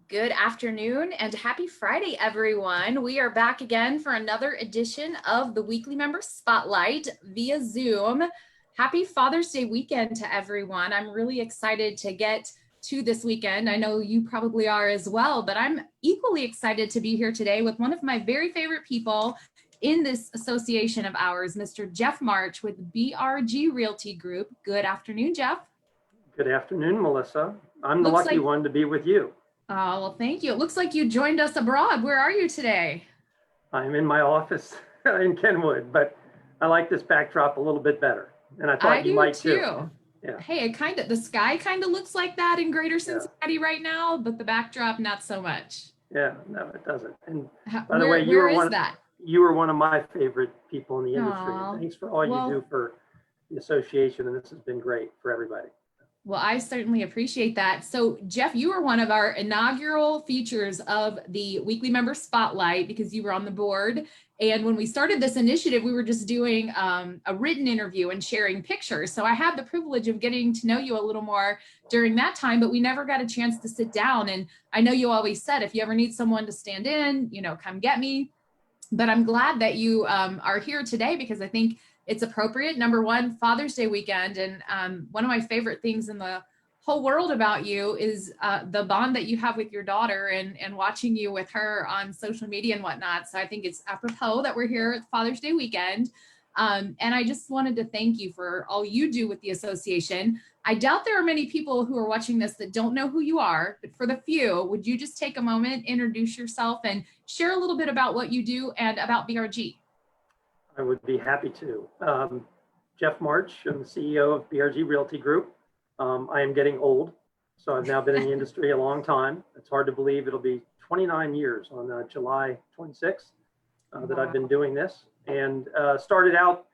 Good afternoon and happy Friday, everyone. We are back again for another edition of the Weekly Member Spotlight via Zoom. Happy Father's Day weekend to everyone. I'm really excited to get to this weekend. I know you probably are as well, but I'm equally excited to be here today with one of my very favorite people in this association of ours, Mr. Jeff March with BRG Realty Group. Good afternoon, Jeff. Good afternoon, Melissa. I'm the lucky one to be with you. Oh, well, thank you. It looks like you joined us abroad. Where are you today? I'm in my office in Kenwood, but I like this backdrop a little bit better. And I thought you might too. Yeah. Hey, the sky kind of looks like that in Greater Cincinnati right now, but the backdrop, not so much. Yeah, no, it doesn't. And by the way, you were one of my favorite people in the industry. Thanks for all you do for the association, and this has been great for everybody. Well, I certainly appreciate that. So, Jeff, you were one of our inaugural features of the Weekly Member Spotlight because you were on the board. And when we started this initiative, we were just doing a written interview and sharing pictures. So I had the privilege of getting to know you a little more during that time, but we never got a chance to sit down. And I know you always said, if you ever need someone to stand in, come get me. But I'm glad that you are here today because I think it's appropriate. Number one, Father's Day weekend. And one of my favorite things in the whole world about you is the bond that you have with your daughter and watching you with her on social media and whatnot. So I think it's apropos that we're here at Father's Day weekend. And I just wanted to thank you for all you do with the association. I doubt there are many people who are watching this that don't know who you are, but for the few, would you just take a moment, introduce yourself and share a little bit about what you do and about BRG? I would be happy to. Jeff March, I'm the CEO of BRG Realty Group. I am getting old, so I've now been in the industry a long time. It's hard to believe it'll be 29 years on July 26th that I've been doing this. And started out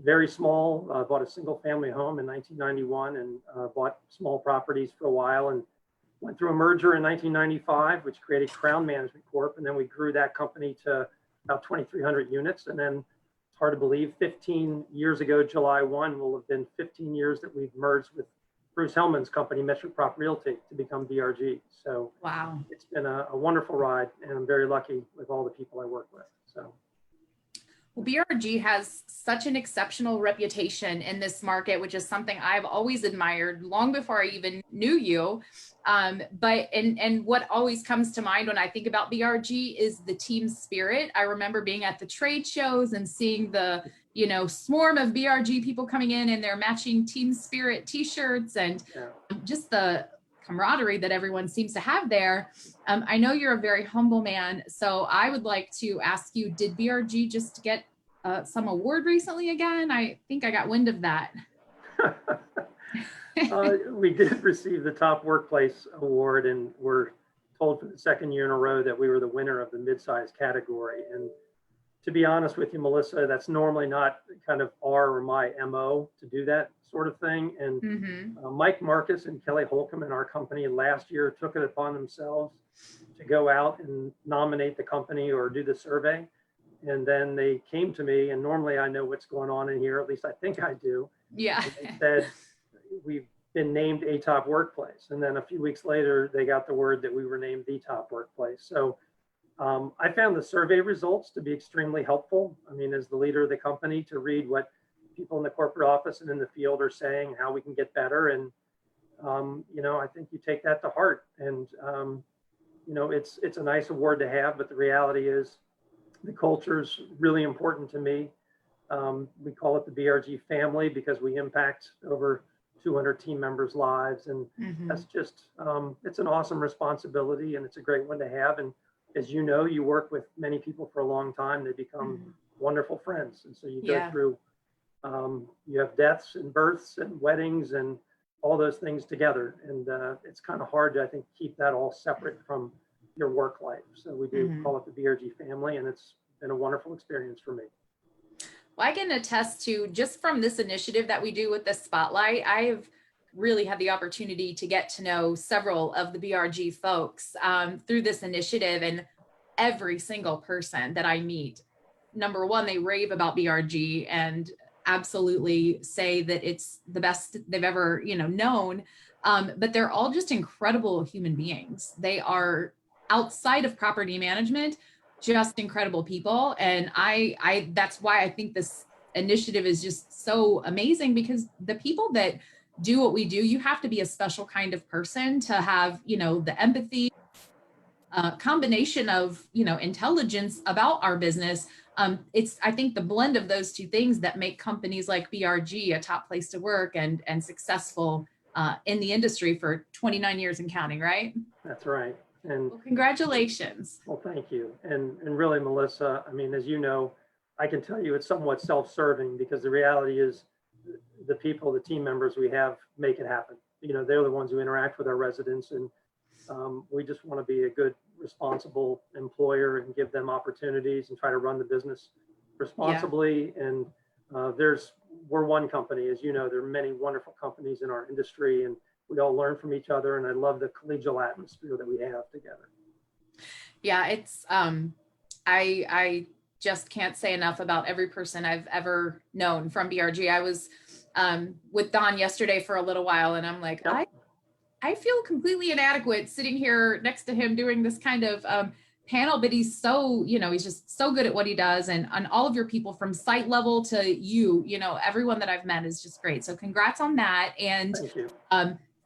very small, bought a single family home in 1991 and bought small properties for a while and went through a merger in 1995, which created Crown Management Corp. And then we grew that company to about 2,300 units. And then it's hard to believe 15 years ago, July 1 will have been 15 years that we've merged with Bruce Hellman's company, Metro Prop Realty, to become BRG. So wow, it's been a wonderful ride, and I'm very lucky with all the people I work with. So. Well, BRG has such an exceptional reputation in this market, which is something I've always admired long before I even knew you. But what always comes to mind when I think about BRG is the team spirit. I remember being at the trade shows and seeing the, swarm of BRG people coming in their matching team spirit t-shirts and just the camaraderie that everyone seems to have there. I know you're a very humble man, so I would like to ask you, did BRG just get some award recently again? I think I got wind of that. We did receive the Top Workplace Award, and we're told for the second year in a row that we were the winner of the midsize category. And to be honest with you, Melissa, that's normally not kind of our or my MO to do that sort of thing. And Mike Marcus and Kelly Holcomb in our company last year took it upon themselves to go out and nominate the company or do the survey. And then they came to me, and normally I know what's going on in here, at least I think I do. Yeah. And they said, we've been named a top workplace. And then a few weeks later, they got the word that we were named the top workplace. So I found the survey results to be extremely helpful. I mean, as the leader of the company, to read what people in the corporate office and in the field are saying, how we can get better. And, I think you take that to heart. And, it's a nice award to have, but the reality is the culture is really important to me. We call it the BRG family because we impact over 200 team members' lives. And that's just, it's an awesome responsibility, and it's a great one to have. And as you know, you work with many people for a long time. They become wonderful friends. And so you go through, you have deaths and births and weddings and all those things together. And it's kind of hard to, I think, keep that all separate from your work life. So we do call it the BRG family, and it's been a wonderful experience for me. Well, I can attest to, just from this initiative that we do with the Spotlight, I have really had the opportunity to get to know several of the BRG folks through this initiative, and every single person that I meet, number one, they rave about BRG and absolutely say that it's the best they've ever, known. but they're all just incredible human beings. They are, outside of property management, just incredible people. And I that's why I think this initiative is just so amazing, because the people that do what we do, you have to be a special kind of person to have, the empathy, combination of, intelligence about our business. It's, I think, the blend of those two things that make companies like BRG a top place to work and successful in the industry for 29 years and counting, right? That's right. And well, congratulations. well, thank you. And really, Melissa, I mean, as you know, I can tell you it's somewhat self-serving, because the reality is the people, the team members we have make it happen. They're the ones who interact with our residents, and we just want to be a good, responsible employer and give them opportunities and try to run the business responsibly. Yeah. And we're one company, as you know. There are many wonderful companies in our industry, and we all learn from each other. And I love the collegial atmosphere that we have together. Yeah, it's I just can't say enough about every person I've ever known from BRG. I was with Don yesterday for a little while, and I'm like, yep. I feel completely inadequate sitting here next to him doing this kind of panel, but he's so, he's just so good at what he does. And all of your people from site level to everyone that I've met is just great. So congrats on that. And thank you.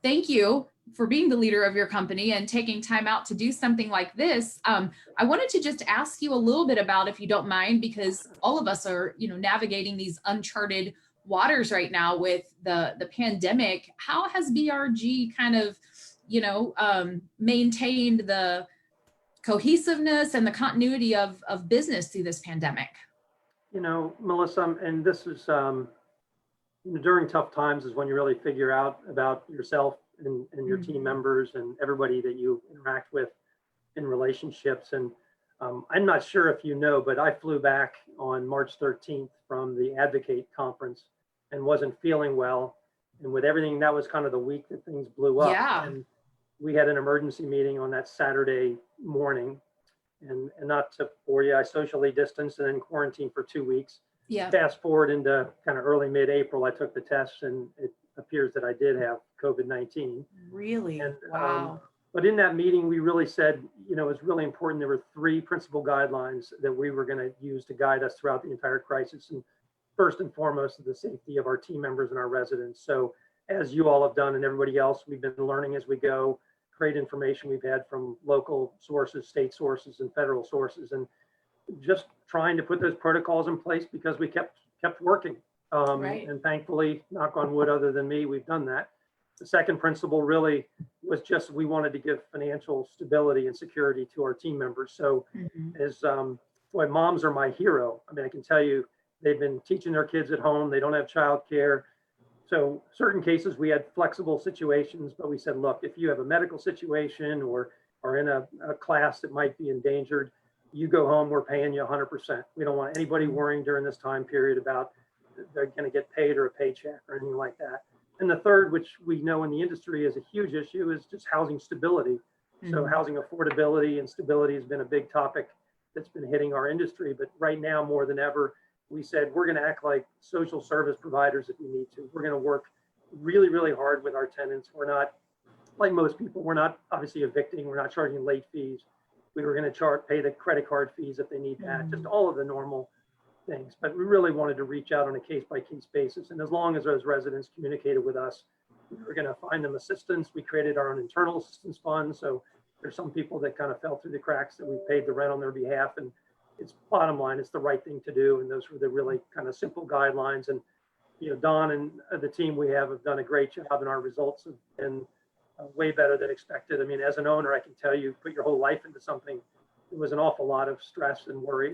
Thank you for being the leader of your company and taking time out to do something like this. I wanted to just ask you a little bit about, if you don't mind, because all of us are, navigating these uncharted waters right now with the pandemic. How has BRG kind of, maintained the cohesiveness and the continuity of business through this pandemic? Melissa, and this is, during tough times is when you really figure out about yourself and your team members and everybody that you interact with in relationships. And I'm not sure if you know, but I flew back on March 13th from the Advocate conference and wasn't feeling well. And with everything, that was kind of the week that things blew up. Yeah. And we had an emergency meeting on that Saturday morning. And not to bore you, I socially distanced and then quarantined for 2 weeks. Yeah. Fast forward into kind of early mid-April, I took the test, and it appears that I did have COVID-19. Really? And, wow. But in that meeting, we really said, it's really important. There were 3 principal guidelines that we were going to use to guide us throughout the entire crisis. And first and foremost, the safety of our team members and our residents. So as you all have done and everybody else, we've been learning as we go, great information we've had from local sources, state sources, and federal sources, and just trying to put those protocols in place because we kept working. Right. And thankfully, knock on wood, other than me, we've done that. The second principle really was just we wanted to give financial stability and security to our team members. So as boy, moms are my hero. I mean, I can tell you, they've been teaching their kids at home. They don't have childcare. So certain cases we had flexible situations, but we said, look, if you have a medical situation or are in a class that might be endangered, you go home, we're paying you 100%. We don't want anybody worrying during this time period about they're going to get paid or a paycheck or anything like that. And the third, which we know in the industry is a huge issue, is just housing stability. So housing affordability and stability has been a big topic that's been hitting our industry. But right now, more than ever, we said we're going to act like social service providers if we need to. We're going to work really, really hard with our tenants. We're not, like most people, we're not obviously evicting. We're not charging late fees. We were going to pay the credit card fees if they need that, just all of the normal things. But we really wanted to reach out on a case-by-case basis. And as long as those residents communicated with us, we were going to find them assistance. We created our own internal assistance fund. So there's some people that kind of fell through the cracks that we paid the rent on their behalf. And it's bottom line, it's the right thing to do. And those were the really kind of simple guidelines. And, Don and the team we have done a great job, and our results have been way better than expected. I mean, as an owner, I can tell you, put your whole life into something. It was an awful lot of stress and worry.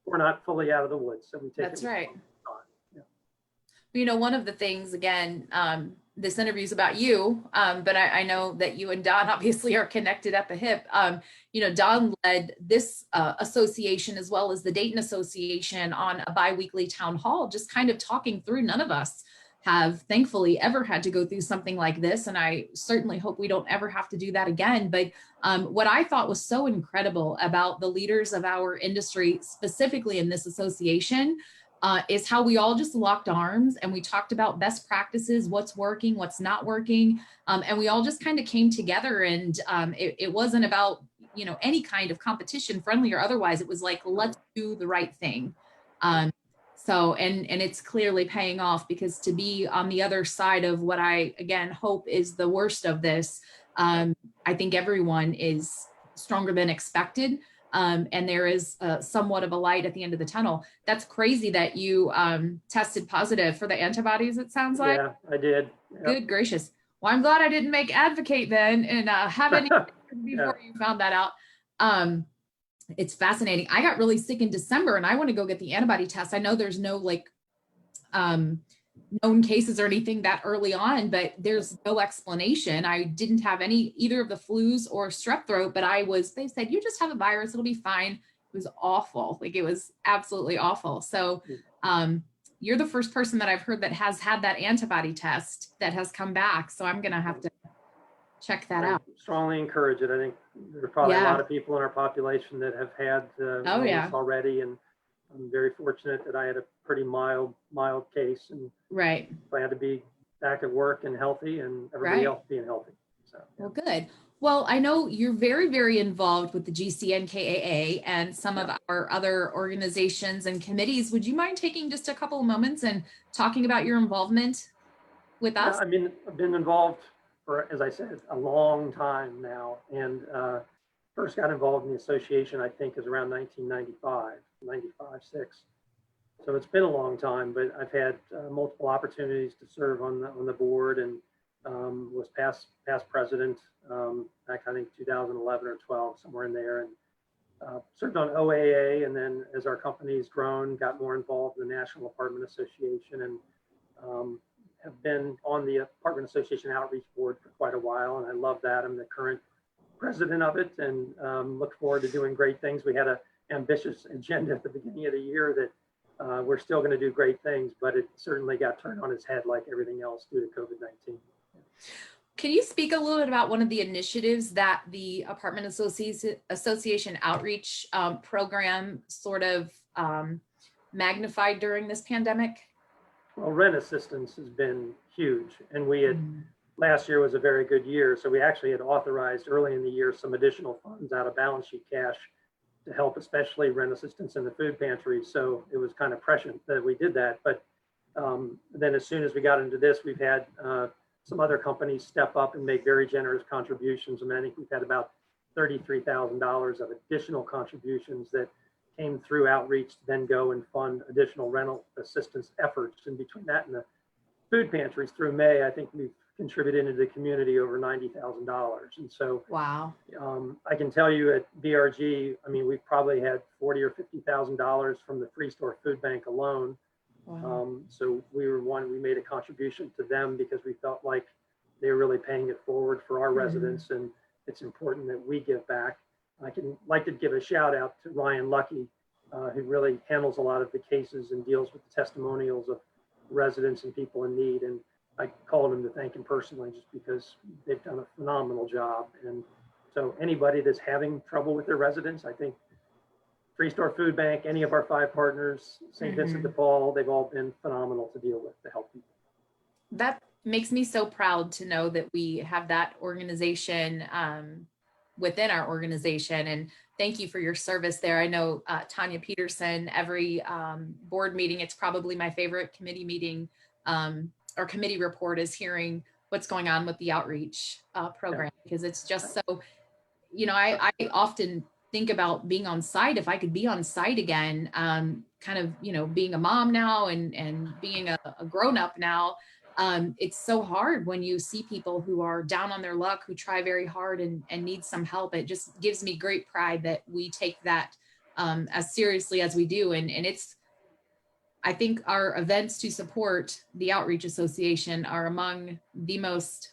We're not fully out of the woods. So we take That's right. Yeah. One of the things, again, this interview is about you, but I know that you and Don obviously are connected at the hip. Don led this association as well as the Dayton Association on a biweekly town hall, just kind of talking through. None of us have thankfully ever had to go through something like this. And I certainly hope we don't ever have to do that again. But what I thought was so incredible about the leaders of our industry, specifically in this association, is how we all just locked arms and we talked about best practices, what's working, what's not working. And we all just kind of came together, and it wasn't about, any kind of competition, friendly or otherwise. It was like, let's do the right thing. So, and it's clearly paying off, because to be on the other side of what I, again, hope is the worst of this, I think everyone is stronger than expected. And there is somewhat of a light at the end of the tunnel. That's crazy that you tested positive for the antibodies, it sounds like. Yeah, I did. Yep. Good gracious. Well, I'm glad I didn't make advocate then and have any before you found that out. It's fascinating. I got really sick in December and I want to go get the antibody test. I know there's no known cases or anything that early on, but there's no explanation. I didn't have either of the flus or strep throat, but they said, you just have a virus, it'll be fine. It was awful. Like, it was absolutely awful. So, you're the first person that I've heard that has had that antibody test that has come back. So I'm going to have to check that out. Strongly encourage it. I think there's probably a lot of people in our population that have had this already, and I'm very fortunate that I had a pretty mild case, and glad to be back at work and healthy, and everybody else being healthy. So, well, good. Well, I know you're very, very involved with the GCNKAA and some of our other organizations and committees. Would you mind taking just a couple of moments and talking about your involvement with us? I mean, I've been involved for, as I said, a long time now, and first got involved in the association, I think, is around 1995, 6. So it's been a long time, but I've had multiple opportunities to serve on the board, and was past president back, I think, 2011 or 12, somewhere in there, and served on OAA, and then as our company's grown, got more involved in the National Apartment Association, and have been on the Apartment Association Outreach Board for quite a while, and I love that. I'm the current president of it, and look forward to doing great things. We had an ambitious agenda at the beginning of the year that we're still going to do great things, but it certainly got turned on its head like everything else due to COVID-19. Can you speak a little bit about one of the initiatives that the Apartment Association Outreach program sort of magnified during this pandemic? Well, rent assistance has been huge, and we had last year was a very good year, so we actually had authorized early in the year some additional funds out of balance sheet cash to help, especially rent assistance in the food pantry. So it was kind of prescient that we did that. But then as soon as we got into this, we've had some other companies step up and make very generous contributions. I mean, I think we've had about $33,000 of additional contributions that came through outreach to then go and fund additional rental assistance efforts. And between that and the food pantries through May, I think we've contributed into the community over $90,000. And so, wow, I can tell you at BRG, I mean, we've probably had $40,000 or $50,000 from the Free Store Food Bank alone. Wow. So we made a contribution to them because we felt like they were really paying it forward for our residents, and it's important that we give back. I can like to give a shout out to Ryan Lucky, who really handles a lot of the cases and deals with the testimonials of residents and people in need. And I called him to thank him personally, just because they've done a phenomenal job. And so anybody that's having trouble with their residents, I think Free Store Food Bank, any of our 5 partners, St. Vincent de Paul, they've all been phenomenal to deal with to help people. That makes me so proud to know that we have that organization within our organization. And thank you for your service there. I know Tanya Peterson, every board meeting, it's probably my favorite committee meeting or committee report is hearing what's going on with the outreach program, because it's just so, I often think about being on site. If I could be on site again, kind of, being a mom now and being a grown-up now, it's so hard when you see people who are down on their luck, who try very hard and need some help. It just gives me great pride that we take that as seriously as we do. And I think our events to support the Outreach Association are among the most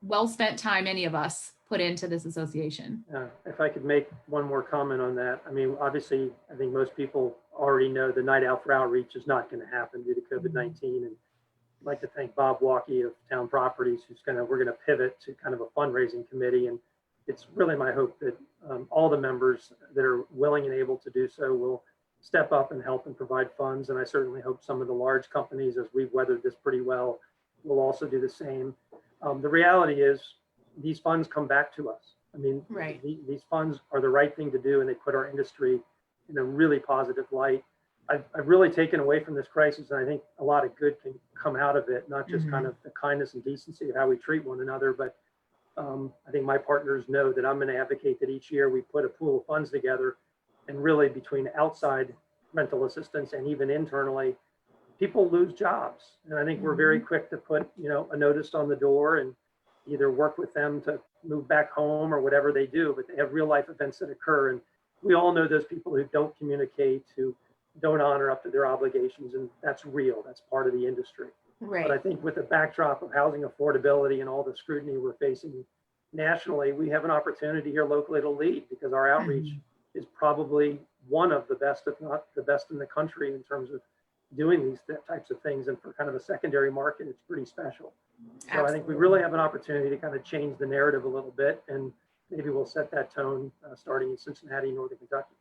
well-spent time any of us put into this association. If I could make one more comment on that. I mean, obviously, I think most people already know the Night Out for Outreach is not going to happen due to COVID-19. And I'd like to thank Bob Walkie of Town Properties, we're going to pivot to kind of a fundraising committee. And it's really my hope that all the members that are willing and able to do so will step up and help and provide funds. And I certainly hope some of the large companies, as we've weathered this pretty well, will also do the same. The reality is these funds come back to us. I mean, Right. these funds are the right thing to do, and they put our industry in a really positive light. I've really taken away from this crisis, and I think a lot of good can come out of it, not just kind of the kindness and decency of how we treat one another, but I think my partners know that I'm going to advocate that each year we put a pool of funds together, and really between outside rental assistance and even internally, people lose jobs. And I think we're very quick to put, a notice on the door and either work with them to move back home or whatever they do, but they have real life events that occur. And we all know those people who don't communicate, who don't honor up to their obligations, and that's real. That's part of the industry. Right. But I think with the backdrop of housing affordability and all the scrutiny we're facing nationally, we have an opportunity here locally to lead, because our outreach is probably one of the best, if not the best in the country in terms of doing these types of things. And for kind of a secondary market, it's pretty special. So Absolutely. I think we really have an opportunity to kind of change the narrative a little bit, and maybe we'll set that tone starting in Cincinnati, Northern Kentucky.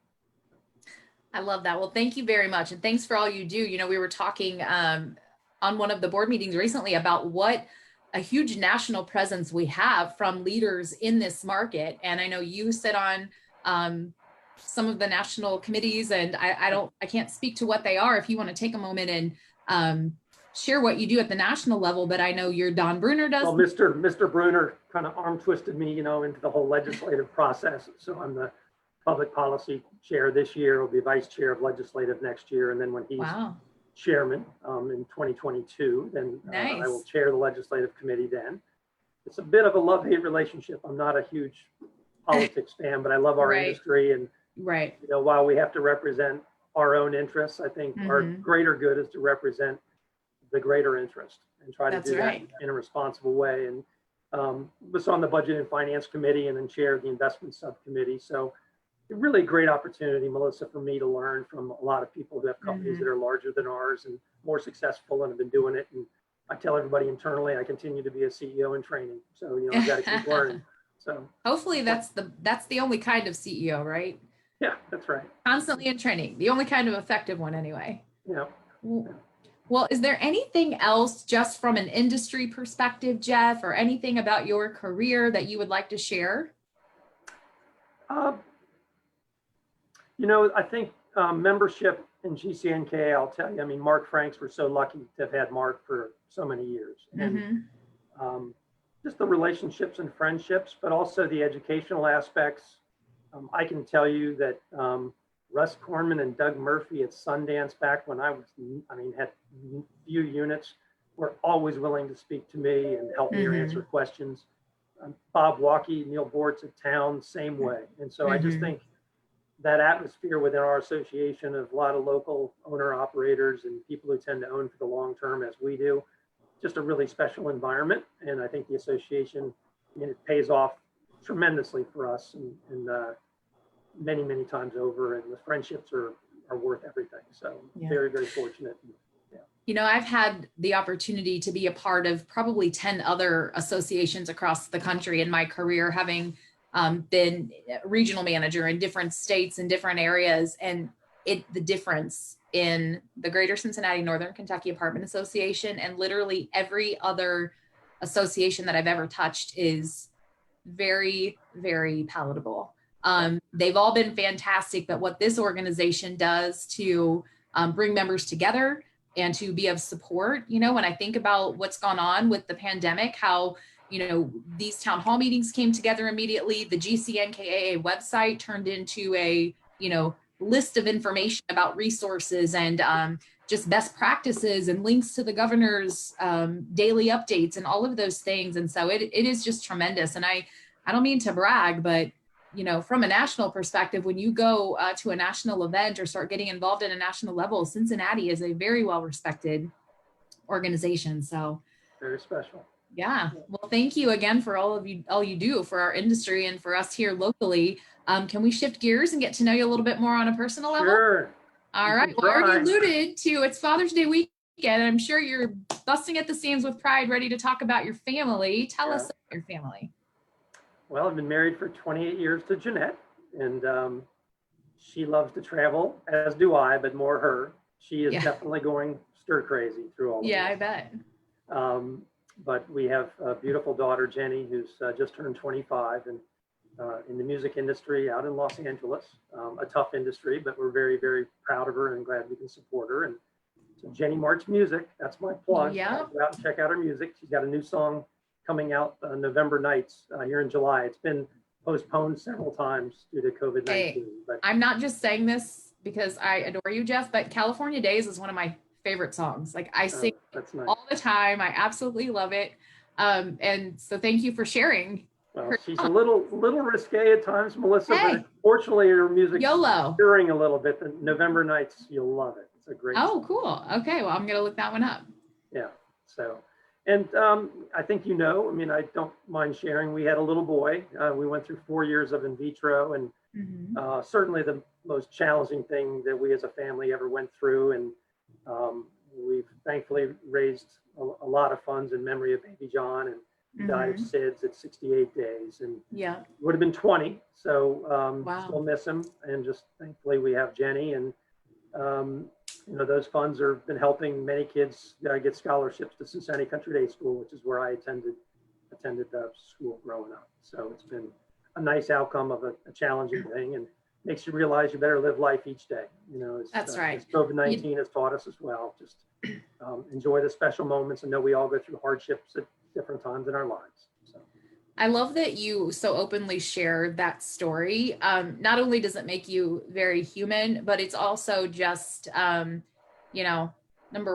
I love that. Well, thank you very much. And thanks for all you do. We were talking on one of the board meetings recently about what a huge national presence we have from leaders in this market. And I know you sit on some of the national committees, and I can't speak to what they are. If you want to take a moment and share what you do at the national level, but I know your Don Bruner does. Well, Mr. Bruner kind of arm twisted me, into the whole legislative process. So I'm the public policy chair this year. I'll be vice chair of legislative next year. And then when he's chairman in 2022, then nice. I will chair the legislative committee then. It's a bit of a love-hate relationship. I'm not a huge politics fan, but I love our industry. And while we have to represent our own interests, I think our greater good is to represent the greater interest and try to do that in a responsible way. And was on the Budget and Finance Committee and then chaired the investment subcommittee. So a really great opportunity, Melissa, for me to learn from a lot of people who have companies that are larger than ours and more successful and have been doing it. And I tell everybody internally, I continue to be a CEO in training. So, I've got to keep learning. So hopefully that's the only kind of CEO, right? Yeah, that's right. Constantly in training, the only kind of effective one anyway. Yeah. Well, is there anything else just from an industry perspective, Jeff, or anything about your career that you would like to share? I think membership in GCNK, I'll tell you, Mark Franks, we're so lucky to have had Mark for so many years. And just the relationships and friendships, but also the educational aspects. I can tell you that Russ Kornman and Doug Murphy at Sundance, back when I had few units, were always willing to speak to me and help me or answer questions. Bob Walkie, Neil Bortz at Town, same way. And so I just think that atmosphere within our association of a lot of local owner operators and people who tend to own for the long term as we do, just a really special environment. And I think the association, it pays off tremendously for us and many, many times over, and the friendships are worth everything. So very, very fortunate. I've had the opportunity to be a part of probably 10 other associations across the country in my career, having been regional manager in different states and different areas. And the difference in the Greater Cincinnati Northern Kentucky Apartment Association and literally every other association that I've ever touched is very, very palatable. They've all been fantastic, but what this organization does to bring members together and to be of support, when I think about what's gone on with the pandemic, how, these town hall meetings came together immediately, the GCNKAA website turned into a, list of information about resources and just best practices and links to the governor's daily updates and all of those things. And so it is just tremendous. And I don't mean to brag, but from a national perspective, when you go to a national event or start getting involved at a national level, Cincinnati is a very well-respected organization. So very special. Yeah. Well, thank you again for all you do for our industry and for us here locally. Can we shift gears and get to know you a little bit more on a personal level? Sure. All right. Well, I already alluded to it's Father's Day weekend. I'm sure you're busting at the seams with pride, ready to talk about your family. Tell us about your family. Well, I've been married for 28 years to Jeanette, and She loves to travel, as do I, but more her. She is Yeah. definitely going stir crazy through all of Yeah, I this. bet. But we have a beautiful daughter, Jenny, who's just turned 25 and in the music industry out in Los Angeles, a tough industry, but we're very, very proud of her and glad we can support her. And so Jenny March Music, that's my plug. Yeah. Go out and check out her music. She's got a new song coming out November nights here in July. It's been postponed several times due to COVID-19. Hey, but I'm not just saying this because I adore you, Jeff, but California Days is one of my favorite songs. Like I sing that's nice. all the time. I absolutely love it. And so thank you for sharing. Well, she's a little risque at times, Melissa, but fortunately her music's YOLO. stirring a little bit. The November nights, you'll love it. It's a great Oh, song. cool. Okay, well, I'm gonna look that one up. Yeah. So, and I think I mean, I don't mind sharing. We had a little boy. We went through 4 years of in vitro, and certainly the most challenging thing that we as a family ever went through. And we've thankfully raised a lot of funds in memory of baby John, and he died of SIDS at 68 days, and yeah, would have been 20. So wow. Still miss him, and just thankfully we have Jenny, and those funds have been helping many kids get scholarships to Cincinnati Country Day School, which is where I attended the school growing up. So it's been a nice outcome of a challenging thing, and makes you realize you better live life each day. That's right. As COVID-19 has taught us as well. Just enjoy the special moments, and know we all go through hardships at different times in our lives. So. I love that you so openly share that story. Not only does it make you very human, but it's also just, number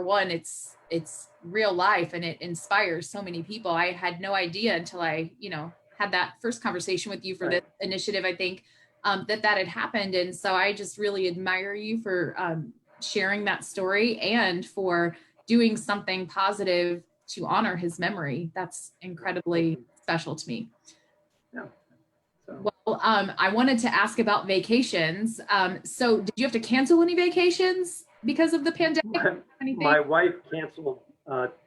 one, it's real life, and it inspires so many people. I had no idea until I, had that first conversation with you for this initiative, I think, that had happened. And so I just really admire you for sharing that story and for doing something positive to honor his memory. That's incredibly special to me. Yeah. So. Well, I wanted to ask about vacations. So did you have to cancel any vacations because of the pandemic? My wife canceled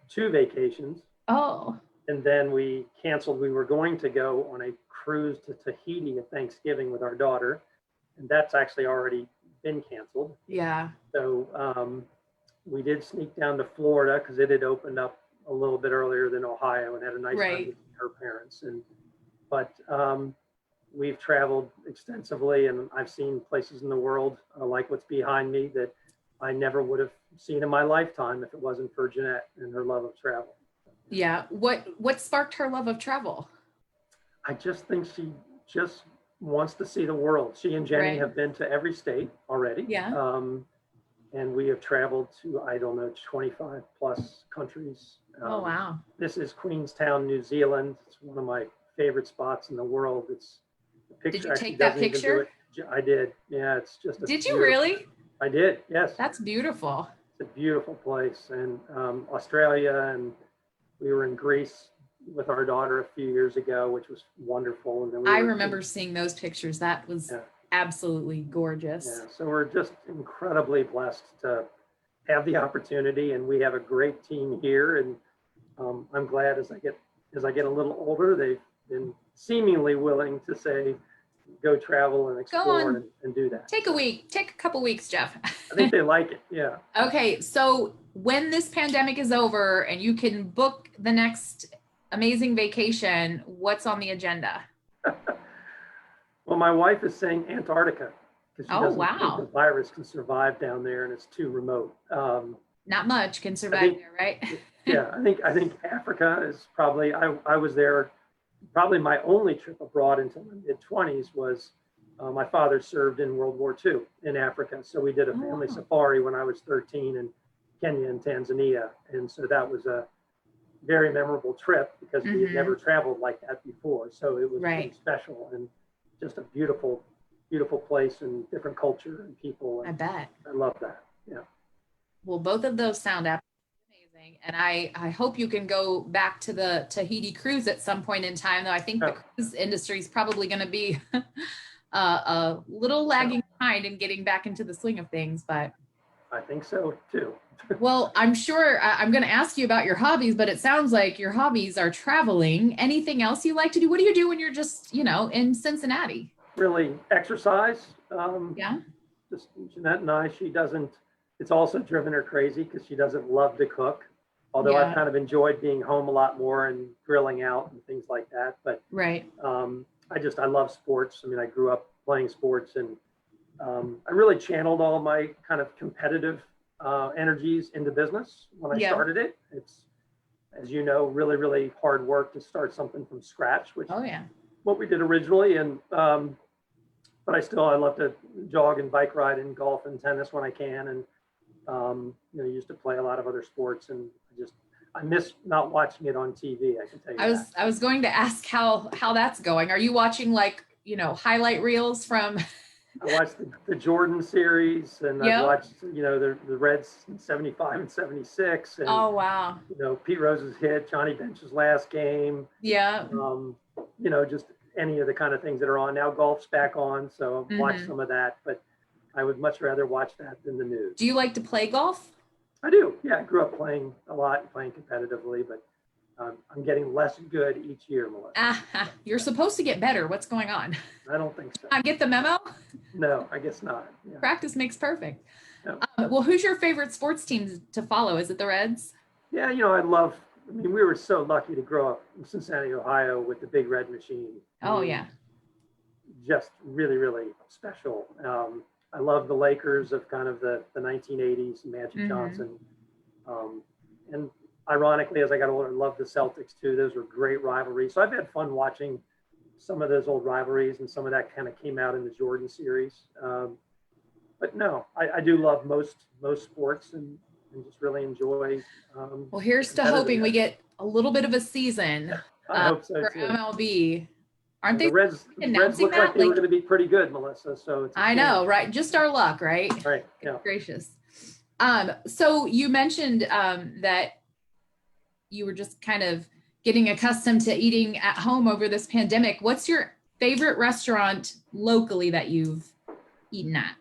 2 vacations. Oh. And then we canceled. We were going to go on a cruise to Tahiti at Thanksgiving with our daughter, and that's actually already been canceled. Yeah. So we did sneak down to Florida because it had opened up a little bit earlier than Ohio, and had a nice time with her parents. But we've traveled extensively, and I've seen places in the world like what's behind me that I never would have seen in my lifetime if it wasn't for Jeanette and her love of travel. Yeah. What sparked her love of travel? I just think she just wants to see the world. She and Jenny have been to every state already. Yeah. And we have traveled to, 25 plus countries. Oh, wow. This is Queenstown, New Zealand. It's one of my favorite spots in the world. It's the picture. Did you take that picture? I did. Yeah, it's just a Did you really? I did, yes. That's beautiful. It's a beautiful place. And Australia, and we were in Greece with our daughter a few years ago, which was wonderful. And then I remember seeing those pictures. That was absolutely gorgeous. Yeah, so we're just incredibly blessed to have the opportunity, and we have a great team here. And I'm glad as I get a little older, they've been seemingly willing to say, go travel and explore and do that. Take a couple weeks, Jeff. I think they like it. Yeah. Okay. So when this pandemic is over and you can book the next amazing vacation, what's on the agenda? Well, my wife is saying Antarctica because she doesn't wow. think the virus can survive down there, and it's too remote. Not much can survive there, right? Yeah, I think Africa is probably. I was there. Probably my only trip abroad until my mid-20s was my father served in World War II in Africa, so we did a family safari when I was 13 in Kenya and Tanzania, and so that was a very memorable trip because we had never traveled like that before. So it was really special, and just a beautiful, beautiful place, and different culture and people. And I bet. I love that. Yeah. Well, both of those sound absolutely amazing. And I hope you can go back to the Tahiti cruise at some point in time, though I think the cruise industry is probably going to be a little lagging behind in getting back into the swing of things, but I think so too. Well, I'm sure I'm going to ask you about your hobbies, but it sounds like your hobbies are traveling. Anything else you like to do? What do you do when you're just, in Cincinnati? really exercise. Yeah. Just Jeanette and I, she doesn't, it's also driven her crazy because she doesn't love to cook. Although I've Yeah. kind of enjoyed being home a lot more and grilling out and things like that. But Right. I love sports. I mean, I grew up playing sports, and I really channeled all my kind of competitive energies into business when I Yeah. started it. It's, as you know, really, really hard work to start something from scratch, which Oh yeah. what we did originally. And but I love to jog and bike ride and golf and tennis when I can. And used to play a lot of other sports, and I miss not watching it on TV. I can tell you that. I was going to ask how that's going. Are you watching like, highlight reels from I watched the Jordan series, and I've Yep. watched, the Reds in 75 and 76, and, Oh wow. Pete Rose's hit, Johnny Bench's last game, Yeah. just any of the kind of things that are on. Now golf's back on, so I've watched some of that, but I would much rather watch that than the news. Do you like to play golf? I do. Yeah, I grew up playing a lot and playing competitively, but I'm getting less good each year, Melissa. You're supposed to get better. What's going on? I don't think so. I get the memo? No, I guess not. Yeah. Practice makes perfect. Yeah. Well, who's your favorite sports team to follow? Is it the Reds? Yeah, we were so lucky to grow up in Cincinnati, Ohio with the Big Red Machine. Oh, yeah. Just really, really special. I love the Lakers of kind of the 1980s, Magic Johnson. And ironically, as I got older, I loved the Celtics too. Those were great rivalries. So I've had fun watching some of those old rivalries, and some of that kind of came out in the Jordan series. But no, I do love most sports, and just really enjoy. Well, here's to hoping we get a little bit of a season I hope so for too. MLB. Aren't they The Reds announcing look like that? they were going to be pretty good, Melissa. So it's I know, right? Just our luck, right? Right. Yeah. Gracious. So you mentioned that you were just kind of getting accustomed to eating at home over this pandemic. What's your favorite restaurant locally that you've eaten at?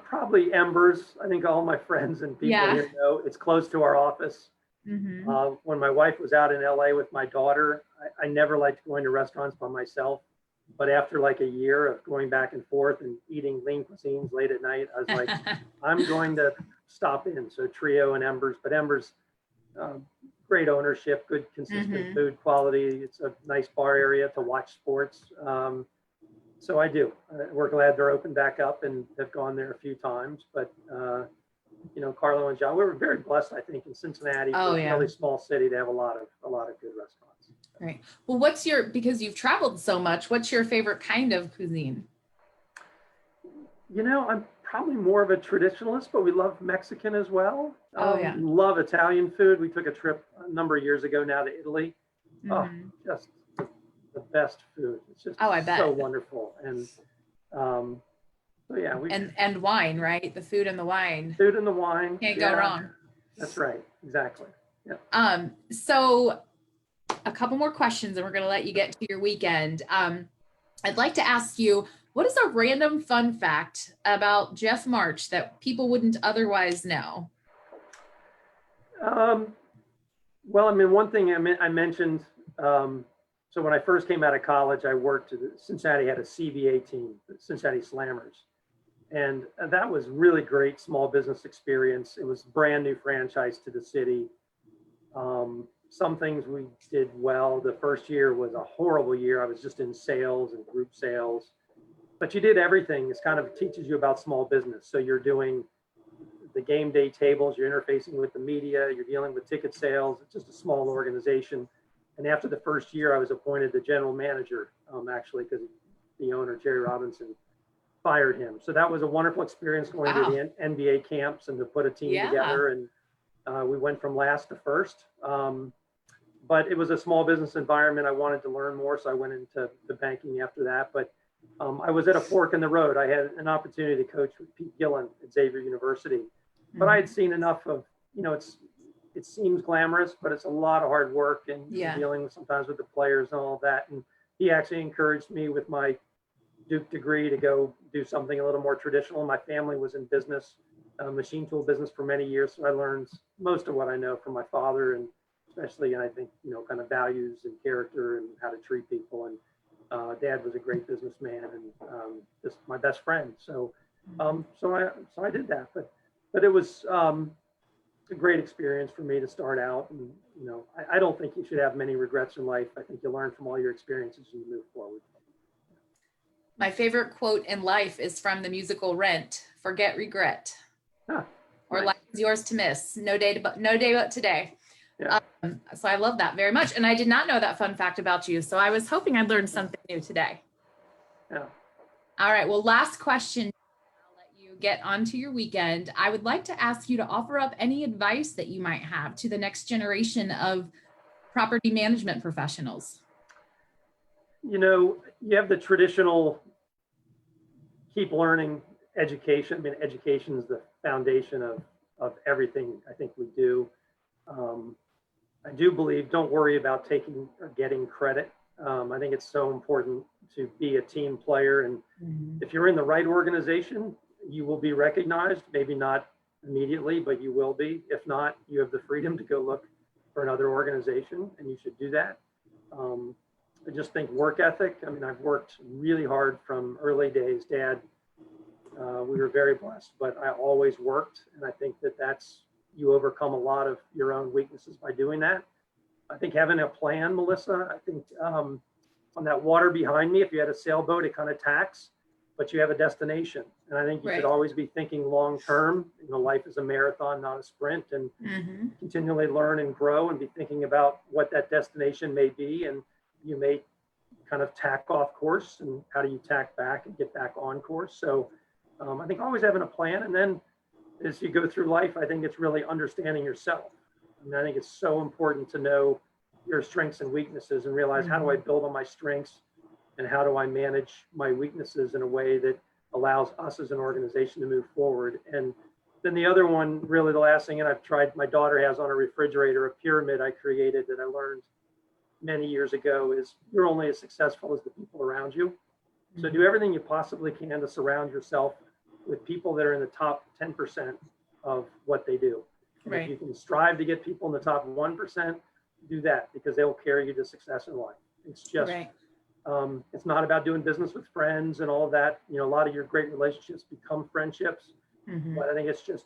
Probably Embers. I think all my friends and people here know it's close to our office. When my wife was out in LA with my daughter, I never liked going to restaurants by myself. But after like a year of going back and forth and eating lean cuisines late at night, I was like, I'm going to stop in. So Trio and Embers, but Embers, great ownership, good consistent food quality. It's a nice bar area to watch sports. So I do. We're glad they're open back up and have gone there a few times. But Carlo and John, we were very blessed, I think, in Cincinnati. Oh, it's a really small city to have a lot of good restaurants. Right. Well, because you've traveled so much, what's your favorite kind of cuisine? I'm probably more of a traditionalist, but we love Mexican as well. Oh, yeah. Love Italian food. We took a trip a number of years ago now to Italy. Oh, just the best food. It's just I bet. so wonderful. And so yeah, and wine, right? The food and the wine. Food and the wine. Can't go wrong. That's right. Exactly. Yeah. So a couple more questions and we're going to let you get to your weekend. I'd like to ask you, what is a random fun fact about Jeff March that people wouldn't otherwise know? Well, one thing I mentioned, so when I first came out of college, I worked, Cincinnati had a CBA team, the Cincinnati Slammers. And that was really great small business experience. It was brand new franchise to the city. Some things we did well. The first year was a horrible year. I was just in sales and group sales. But you did everything. This kind of teaches you about small business. So you're doing the game day tables, you're interfacing with the media, you're dealing with ticket sales. It's just a small organization. And after the first year, I was appointed the general manager, actually, because the owner, Jerry Robinson, fired him. So that was a wonderful experience going to the NBA camps and to put a team together. And we went from last to first. But it was a small business environment. I wanted to learn more, so I went into the banking after that. But I was at a fork in the road. I had an opportunity to coach with Pete Gillen at Xavier University. But I had seen enough of, it seems glamorous, but it's a lot of hard work and dealing sometimes with the players and all of that. And he actually encouraged me with my Duke degree to go do something a little more traditional. My family was in business, machine tool business for many years. So I learned most of what I know from my father. And especially, I think, kind of values and character and how to treat people. And Dad was a great businessman and just my best friend. So I did that, but it was a great experience for me to start out. And I don't think you should have many regrets in life. I think you learn from all your experiences and you move forward. My favorite quote in life is from the musical Rent: "Forget regret." Huh, or nice. Life is yours to miss. No day but today. Yeah. So I love that very much. And I did not know that fun fact about you. So I was hoping I'd learn something new today. Yeah. All right. Well, last question. I'll let you get onto your weekend. I would like to ask you to offer up any advice that you might have to the next generation of property management professionals. You have the traditional keep learning education. I mean, education is the foundation of everything I think we do. I do believe don't worry about taking or getting credit. I think it's so important to be a team player. And if you're in the right organization, you will be recognized, maybe not immediately, but you will be. If not, you have the freedom to go look for another organization, and you should do that. I just think work ethic. I mean, I've worked really hard from early days. Dad, we were very blessed, but I always worked. And I think you overcome a lot of your own weaknesses by doing that. I think having a plan, Melissa, I think on that water behind me, if you had a sailboat, it kind of tacks, but you have a destination. And I think you should always be thinking long-term. Life is a marathon, not a sprint, and continually learn and grow and be thinking about what that destination may be. And you may kind of tack off course, and how do you tack back and get back on course? So I think always having a plan. And then as you go through life, I think it's really understanding yourself. I mean, I think it's so important to know your strengths and weaknesses and realize how do I build on my strengths and how do I manage my weaknesses in a way that allows us as an organization to move forward. And then the other one, really the last thing, and I've tried, my daughter has on a refrigerator, a pyramid I created that I learned many years ago, is you're only as successful as the people around you. So do everything you possibly can to surround yourself with people that are in the top 10% of what they do. And if you can strive to get people in the top 1%, do that, because they will carry you to success in life. It's just, it's not about doing business with friends and all of that. A lot of your great relationships become friendships, but I think it's just,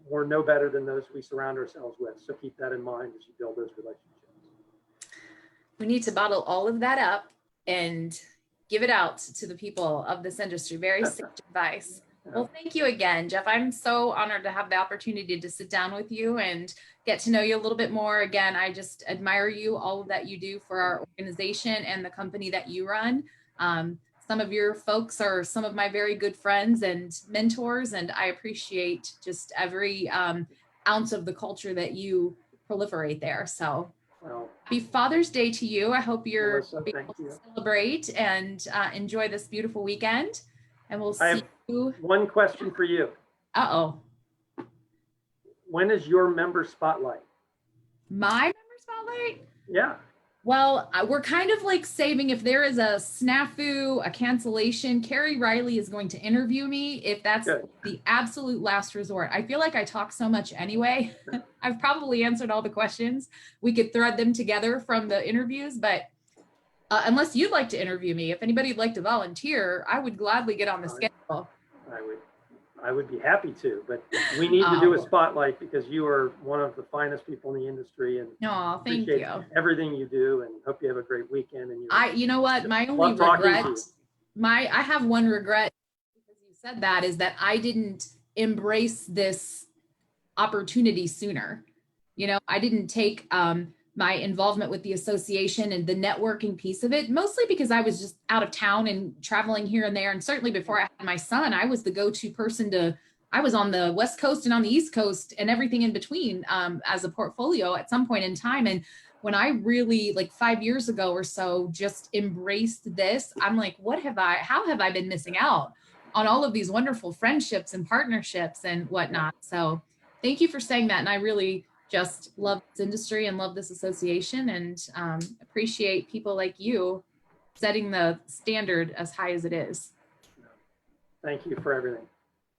we're no better than those we surround ourselves with. So keep that in mind as you build those relationships. We need to bottle all of that up and give it out to the people of this industry. Very sage advice. Well, thank you again, Jeff. I'm so honored to have the opportunity to sit down with you and get to know you a little bit more. Again, I just admire you, all that you do for our organization and the company that you run. Some of your folks are some of my very good friends and mentors, and I appreciate just every ounce of the culture that you proliferate there. So happy Father's Day to you. I hope you're able to celebrate and enjoy this beautiful weekend. And we'll see you. One question for you. Uh-oh. When is your member spotlight? My member spotlight? Yeah. Well, we're kind of like saving, if there is a snafu, a cancellation, Carrie Riley is going to interview me if that's the absolute last resort. I feel like I talk so much anyway. I've probably answered all the questions. We could thread them together from the interviews, but unless you'd like to interview me, if anybody would like to volunteer, I would gladly get on the schedule. I would be happy to, but we need to do a spotlight because you are one of the finest people in the industry, and thank you. Everything you do, and hope you have a great weekend. And you know what, my only regret, I have one regret because you said that, is that I didn't embrace this opportunity sooner. I didn't take my involvement with the association and the networking piece of it, mostly because I was just out of town and traveling here and there. And certainly before I had my son, I was the go-to person I was on the West Coast and on the East Coast and everything in between as a portfolio at some point in time. And when I really, like 5 years ago or so, just embraced this, I'm like, how have I been missing out on all of these wonderful friendships and partnerships and whatnot? So thank you for saying that. And I really just love this industry and love this association, and appreciate people like you setting the standard as high as it is. Thank you for everything.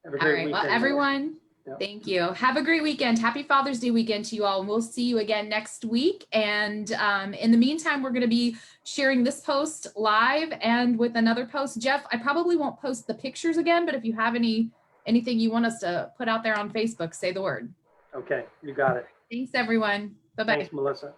Have a great weekend. Well, everyone, Yeah. Thank you. Have a great weekend. Happy Father's Day weekend to you all. And we'll see you again next week. And in the meantime, we're going to be sharing this post live and with another post. Jeff, I probably won't post the pictures again, but if you have anything you want us to put out there on Facebook, say the word. Okay, you got it. Thanks, everyone. Bye-bye. Thanks, Melissa.